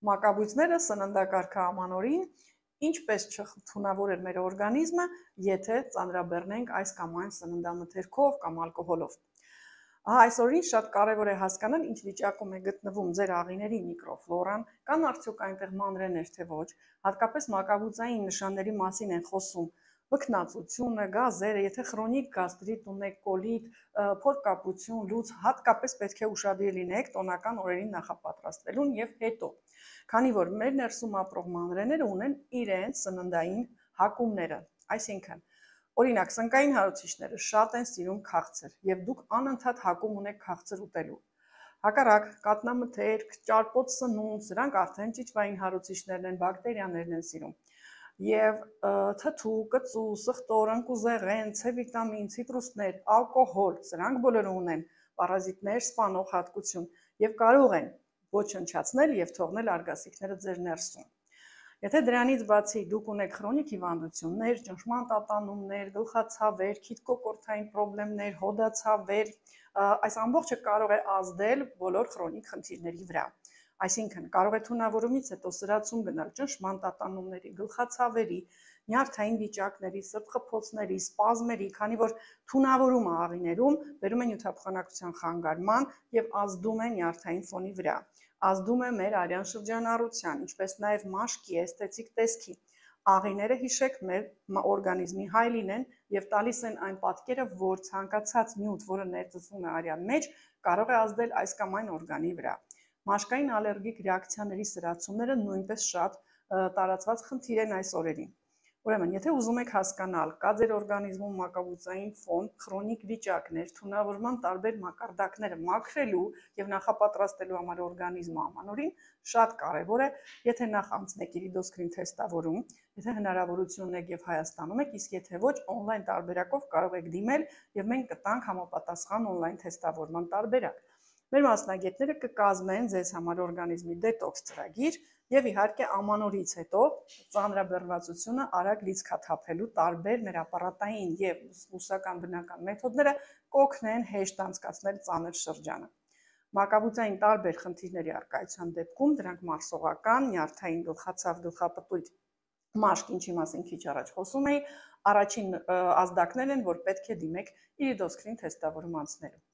Մակաբույծները սննդակարգը ամանորին ինչպես չթունավորել մեր օրգանիզմը, եթե ծանրաբեռնենք այս կամ այն սննդամթերքով կամ ալկոհոլով։ Այսօրին շատ կարևոր է հասկանալ, ինչ վիճակում է գտնվում ձեր աղիների միկրոֆլորան, կան արդյոք այնտեղ մանրեներ թե ոչ, հատկապես մակաբույծային նշանների մասին են խոսում վքնածությունը, գազերը, եթե քրոնիկ գաստրիտ ունեք, կոլիտ, փորկապություն, լուծ, հատկապես պետք է ուշադիր լինեք տոնական օրերին նախապատրաստվելուն եւ հետո, քանի որ մեր ներսում ապրող մանրեները ունեն իրենց սննդային հակումները, այսինքն օրինակ սնկային հարուցիչները շատ են սիրում քաղցր եւ դուք անընդհատ հակում ունեք քաղցր ուտելու։ Հակառակ կաթնամթերք, ճարպոտ սնունդ, սրանք արդեն ճիճվային հարուցիչներն են, բակտերիաներն են սիրում։ Եվ թթու, կծու, սխտոր, ընկուզեղեն, C վիտամին, ցիտրուսներ, ալկոհոլ, սրանք բոլորը ունեն պարազիտներ սպանող հատկություն եւ կարող են ոչնչացնել եւ թողնել արգասիքները ձեր ներսում։ Եթե դրանից բացի դուք ունեք քրոնիկ հիվանդություններ, ճնշման տատանումներ, գլխացավեր, քիթկոկորթային խնդիրներ, հոդացավեր, այս ամբողջը կարող է ազդել բոլոր քրոնիկ խնդիրների վրա։ Այսինքն կարող է թունավորումից հետո սրացում գնալ ճնշման տատանումների, գլխացավերի, նյարդային վիճակների, սրտխփոցների, սպազմերի, քանի որ թունավորումը աղիներում բերում է նյութափոխանակության խանգարման եւ ազդում է նյարդային ֆոնի վրա, ազդում է մեր արյան շրջանառության, ինչպես նաեւ մաշկի, էսթետիկ տեսքի։ Աղիները, հիշեք, մեր օրգանիզմի հայելին են եւ տալիս են այն պատկերը, որ ցանկացած նյութ, որը ներծծվում է արյան մեջ, կարող է ազդել այս կամ այն օրգանի վրա։ Մաշկային ալերգիկ ռեակցիաների սրացումները նույնպես շատ տարածված խնդիր են այս օրերին։ Ուրեմն, եթե ուզում եք հասկանալ, կա ձեր օրգանիզմում մակաբույծային ֆոն, քրոնիկ վիճակներ, թունավորման տարբեր մակարդակները մաքրելու եւ նախապատրաստելու համար օրգանիզմը ամանորին, շատ կարեւոր է, եթե նախ անցնեք իրիդոսկրին թեստավորում, եթե հնարավորություն ունեք եւ Հայաստանում եք, իսկ եթե ոչ, on-line տարբերակով կարող եք դիմել եւ մենք կտանք համապատասխան on-line թեստավորման տարբերակ։ Մեր մասնագետները կկազմեն ձեզ համար օրգանիզմի դետոքս ծրագիր եւ իհարկե ամանորից հետո ծանրաբեռնվածությունը արագ լիցքաթափելու տարբեր մեր ապարատային եւ ուսական բնական մեթոդները կօգնեն հեշտ անցկացնել ծանր շրջանը։ Մակաբույծային տարբեր խնդիրների առկայության դեպքում դրանք մարսողական, նյարդային գլխացավ, գլխապտույտ, մաշկ, ինչի մասին քիչ առաջ խոսում էի, առաջին ազդակներ են, որ պետք է դիմեք իրիդոսկրին թեստավորում անցնելու։